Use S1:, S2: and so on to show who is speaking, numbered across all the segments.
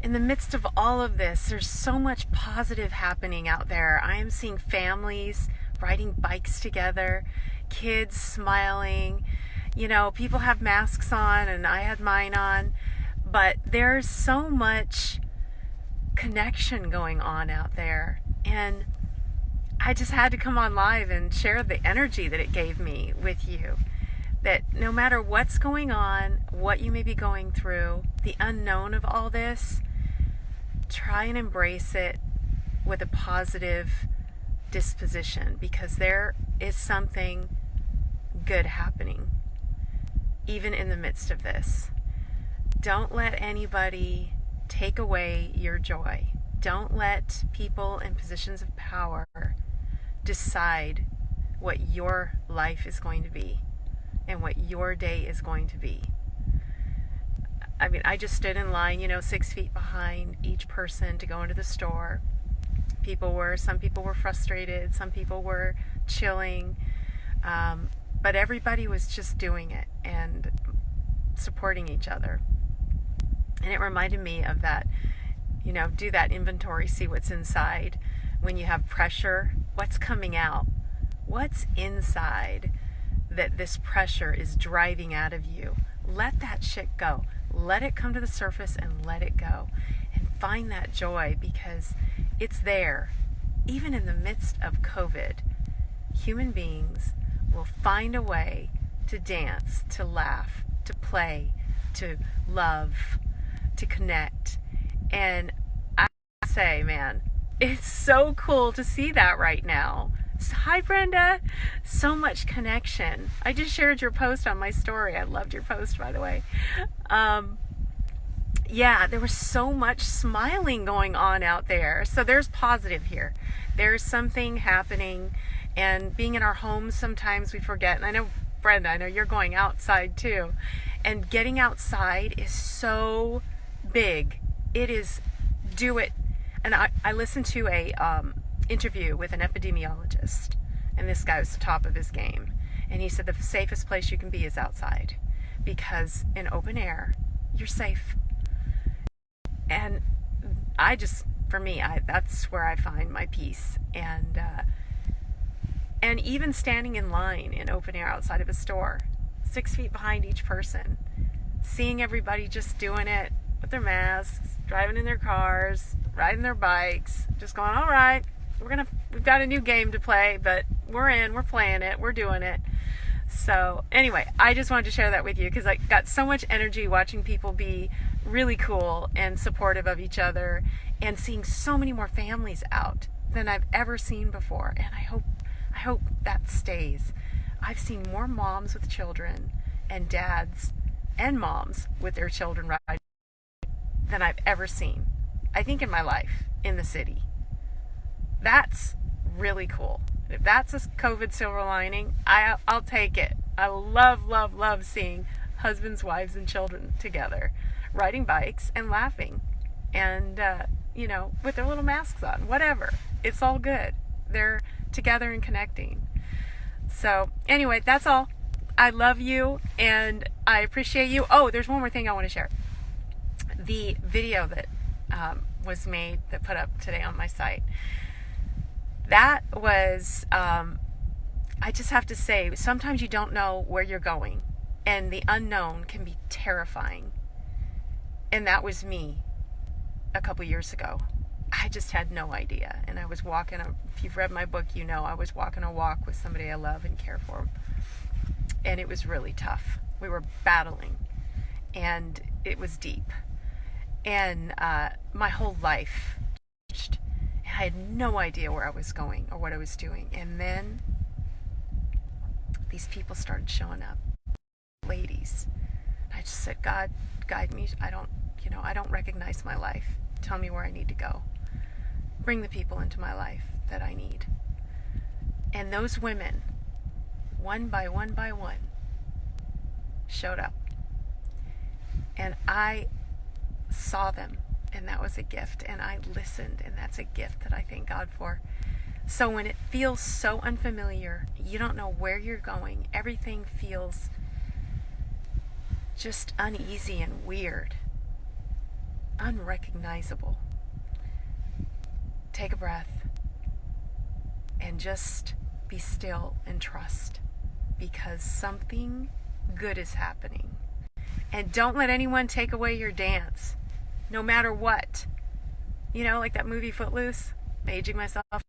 S1: in the midst of all of this, there's so much positive happening out there. I am seeing families riding bikes together, kids smiling. You know, people have masks on and I had mine on, but there's so much connection going on out there. And I just had to come on live and share the energy that it gave me with you. That no matter what's going on, what you may be going through, the unknown of all this, try and embrace it with a positive disposition, because there is something good happening, even in the midst of this. Don't let anybody take away your joy. Don't let people in positions of power decide what your life is going to be and what your day is going to be. I mean, I just stood in line, 6 feet behind each person to go into the store. Some people were frustrated, some people were chilling, but everybody was just doing it and supporting each other. And it reminded me of that, do that inventory, see what's inside. When you have pressure, what's coming out? What's inside that this pressure is driving out of you? Let that shit go. Let it come to the surface and let it go. And find that joy, because it's there. Even in the midst of COVID, human beings will find a way to dance, to laugh, to play, to love, to connect. And I say, man, it's so cool to see that right now. Hi, Brenda. So much connection. I just shared your post on my story. I loved your post, by the way. Yeah, there was so much smiling going on out there. So there's positive here. There's something happening. And being in our homes, sometimes we forget. And I know, Brenda, I know you're going outside too. And getting outside is so big. It is, do it. And I listened to a interview with an epidemiologist, and this guy was the top of his game. And he said the safest place you can be is outside, because in open air, you're safe. And that's where I find my peace. And even standing in line in open air outside of a store, 6 feet behind each person, seeing everybody just doing it with their masks, driving in their cars, riding their bikes, just going, all right, we've got a new game to play, but we're playing it, we're doing it. So anyway, I just wanted to share that with you, because I got so much energy watching people be really cool and supportive of each other, and seeing so many more families out than I've ever seen before. And I hope that stays. I've seen more moms with children and dads and moms with their children riding than I've ever seen, I think, in my life in the city. That's really cool. If that's a COVID silver lining, I'll take it. I love seeing husbands, wives, and children together, riding bikes and laughing, and with their little masks on, whatever. It's all good. They're together and connecting. So anyway, that's all. I love you and I appreciate you. Oh, there's one more thing I want to share. The video that was made, that put up today on my site, that was, I just have to say, sometimes you don't know where you're going, and the unknown can be terrifying. And that was me a couple years ago. I just had no idea. And I was walking, if you've read my book, I was walking a walk with somebody I love and care for. And it was really tough. We were battling, and it was deep. And my whole life changed. I had no idea where I was going or what I was doing. And then these people started showing up, ladies. I just said, God, guide me. I don't recognize my life. Tell me where I need to go. Bring the people into my life that I need. And those women, one by one, showed up. And I saw them, and that was a gift. And I listened, and that's a gift that I thank God for. So when it feels so unfamiliar, you don't know where you're going, everything feels just uneasy and weird. unrecognizable. Take a breath and just be still and trust, because something good is happening. And don't let anyone take away your dance, no matter what. You know, like that movie Footloose, aging myself,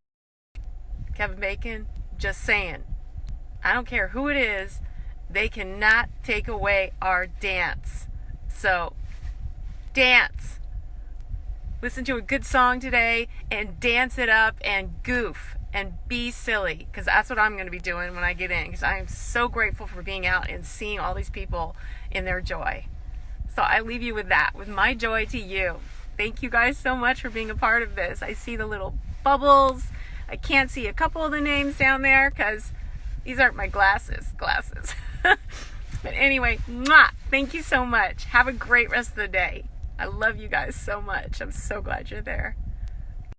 S1: Kevin Bacon, just saying, I don't care who it is, they cannot take away our dance. So, dance. Listen to a good song today and dance it up and goof and be silly, because that's what I'm going to be doing when I get in, because I am so grateful for being out and seeing all these people in their joy. So I leave you with that, with my joy to you. Thank you guys so much for being a part of this. I see the little bubbles. I can't see a couple of the names down there because these aren't my glasses. But anyway, mwah, thank you so much. Have a great rest of the day. I love you guys so much. I'm so glad you're there.